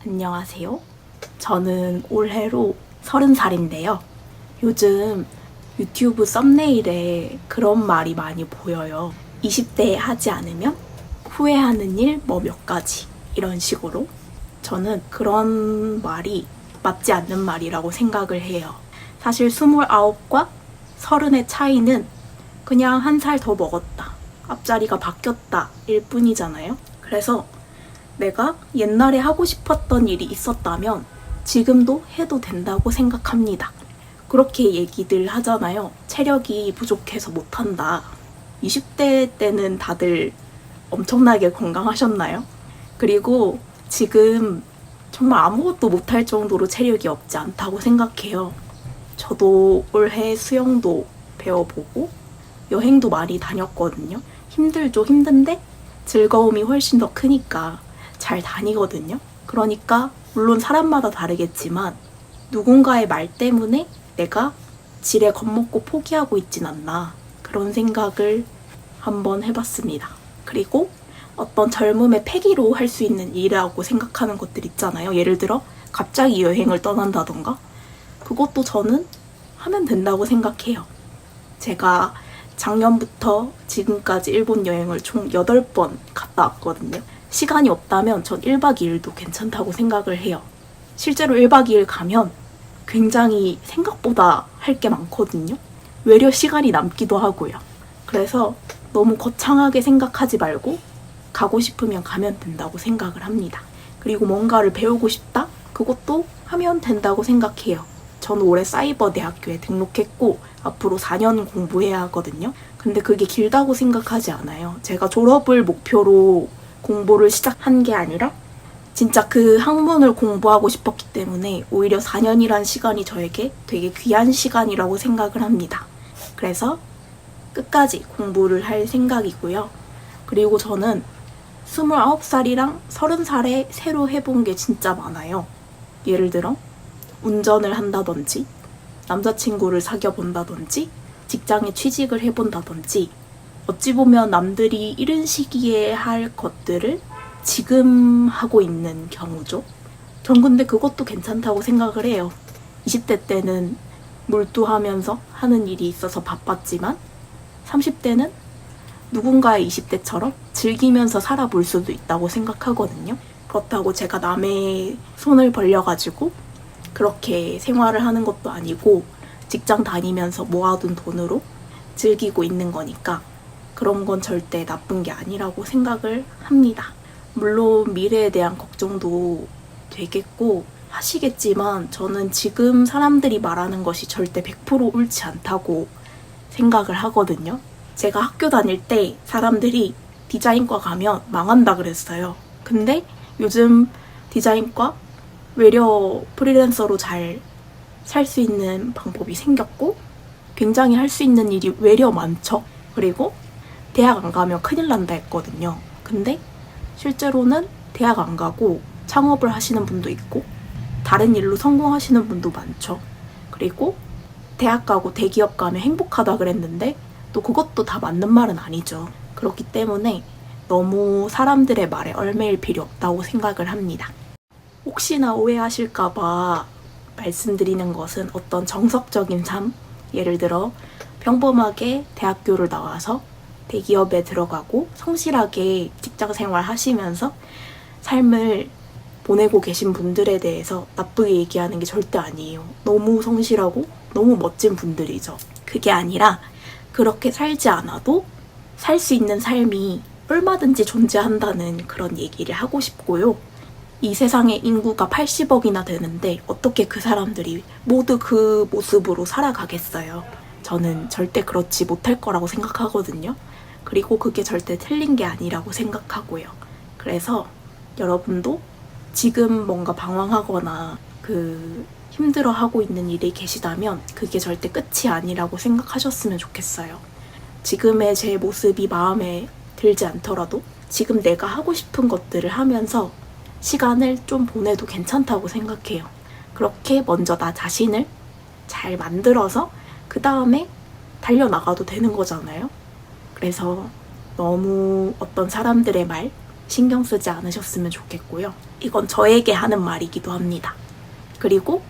안녕하세요. 저는 올해로 30살인데요. 요즘 유튜브 썸네일에 그런 말이 많이 보여요. 20대에 하지 않으면 후회하는 일 뭐 몇 가지 이런 식으로. 저는 그런 말이 맞지 않는 말이라고 생각을 해요. 사실 29과 30의 차이는 그냥 한 살 더 먹었다, 앞자리가 바뀌었다 일 뿐이잖아요. 그래서 내가 옛날에 하고 싶었던 일이 있었다면 지금도 해도 된다고 생각합니다. 그렇게 얘기들 하잖아요. 체력이 부족해서 못한다. 20대 때는 다들 엄청나게 건강하셨나요? 그리고 지금 정말 아무것도 못할 정도로 체력이 없지 않다고 생각해요. 저도 올해 수영도 배워보고 여행도 많이 다녔거든요. 힘들죠. 힘든데 즐거움이 훨씬 더 크니까 잘 다니거든요. 그러니까 물론 사람마다 다르겠지만 누군가의 말 때문에 내가 지레 겁먹고 포기하고 있진 않나, 그런 생각을 한번 해봤습니다. 그리고 어떤 젊음의 패기로 할 수 있는 일이라고 생각하는 것들 있잖아요. 예를 들어 갑자기 여행을 떠난다던가, 그것도 저는 하면 된다고 생각해요. 제가 작년부터 지금까지 일본 여행을 총 8번 갔다 왔거든요. 시간이 없다면 전 1박 2일도 괜찮다고 생각을 해요. 실제로 1박 2일 가면 굉장히 생각보다 할 게 많거든요. 외려 시간이 남기도 하고요. 그래서 너무 거창하게 생각하지 말고 가고 싶으면 가면 된다고 생각을 합니다. 그리고 뭔가를 배우고 싶다? 그것도 하면 된다고 생각해요. 저는 올해 사이버 대학교에 등록했고 앞으로 4년 공부해야 하거든요. 근데 그게 길다고 생각하지 않아요. 제가 졸업을 목표로 공부를 시작한 게 아니라 진짜 그 학문을 공부하고 싶었기 때문에 오히려 4년이란 시간이 저에게 되게 귀한 시간이라고 생각을 합니다. 그래서 끝까지 공부를 할 생각이고요. 그리고 저는 29살이랑 30살에 새로 해본 게 진짜 많아요. 예를 들어 운전을 한다든지, 남자친구를 사귀어 본다든지, 직장에 취직을 해본다든지, 어찌 보면 남들이 이른 시기에 할 것들을 지금 하고 있는 경우죠. 전 근데 그것도 괜찮다고 생각을 해요. 20대 때는 몰두하면서 하는 일이 있어서 바빴지만 30대는 누군가의 20대처럼 즐기면서 살아볼 수도 있다고 생각하거든요. 그렇다고 제가 남의 손을 벌려가지고 그렇게 생활을 하는 것도 아니고 직장 다니면서 모아둔 돈으로 즐기고 있는 거니까 그런 건 절대 나쁜 게 아니라고 생각을 합니다. 물론 미래에 대한 걱정도 되겠고 하시겠지만 저는 지금 사람들이 말하는 것이 절대 100% 옳지 않다고 생각을 하거든요. 제가 학교 다닐 때 사람들이 디자인과 가면 망한다 그랬어요. 근데 요즘 디자인과 외려 프리랜서로 잘 살 수 있는 방법이 생겼고 굉장히 할 수 있는 일이 외려 많죠. 그리고 대학 안 가면 큰일 난다 했거든요. 근데 실제로는 대학 안 가고 창업을 하시는 분도 있고 다른 일로 성공하시는 분도 많죠. 그리고 대학 가고 대기업 가면 행복하다 그랬는데 또 그것도 다 맞는 말은 아니죠. 그렇기 때문에 너무 사람들의 말에 얽매일 필요 없다고 생각을 합니다. 혹시나 오해하실까봐 말씀드리는 것은 어떤 정석적인 삶, 예를 들어 평범하게 대학교를 나와서 대기업에 들어가고 성실하게 직장 생활 하시면서 삶을 보내고 계신 분들에 대해서 나쁘게 얘기하는 게 절대 아니에요. 너무 성실하고 너무 멋진 분들이죠. 그게 아니라 그렇게 살지 않아도 살 수 있는 삶이 얼마든지 존재한다는 그런 얘기를 하고 싶고요. 이 세상의 인구가 80억이나 되는데 어떻게 그 사람들이 모두 그 모습으로 살아가겠어요? 저는 절대 그렇지 못할 거라고 생각하거든요. 그리고 그게 절대 틀린 게 아니라고 생각하고요. 그래서 여러분도 지금 뭔가 방황하거나 힘들어하고 있는 일이 계시다면 그게 절대 끝이 아니라고 생각하셨으면 좋겠어요. 지금의 제 모습이 마음에 들지 않더라도 지금 내가 하고 싶은 것들을 하면서 시간을 좀 보내도 괜찮다고 생각해요. 그렇게 먼저 나 자신을 잘 만들어서 그 다음에 달려나가도 되는 거잖아요. 그래서 너무 어떤 사람들의 말, 신경 쓰지 않으셨으면 좋겠고요. 이건 저에게 하는 말이기도 합니다. 그리고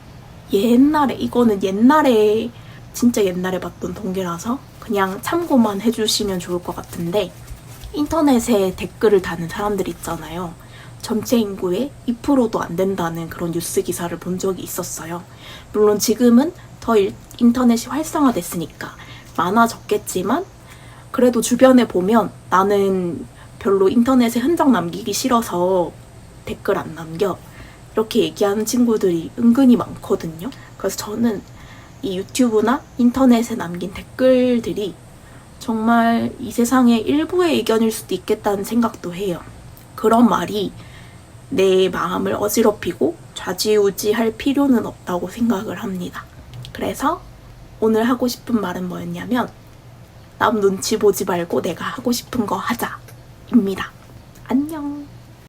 이거는 옛날에 진짜 옛날에 봤던 통계라서 그냥 참고만 해주시면 좋을 것 같은데, 인터넷에 댓글을 다는 사람들 있잖아요. 전체 인구의 2%도 안 된다는 그런 뉴스 기사를 본 적이 있었어요. 물론 지금은 더 인터넷이 활성화됐으니까 많아졌겠지만, 그래도 주변에 보면 나는 별로 인터넷에 흔적 남기기 싫어서 댓글 안 남겨, 이렇게 얘기하는 친구들이 은근히 많거든요. 그래서 저는 이 유튜브나 인터넷에 남긴 댓글들이 정말 이 세상의 일부의 의견일 수도 있겠다는 생각도 해요. 그런 말이 내 마음을 어지럽히고 좌지우지할 필요는 없다고 생각을 합니다. 그래서 오늘 하고 싶은 말은 뭐였냐면, 남 눈치 보지 말고 내가 하고 싶은 거 하자 입니다. 안녕.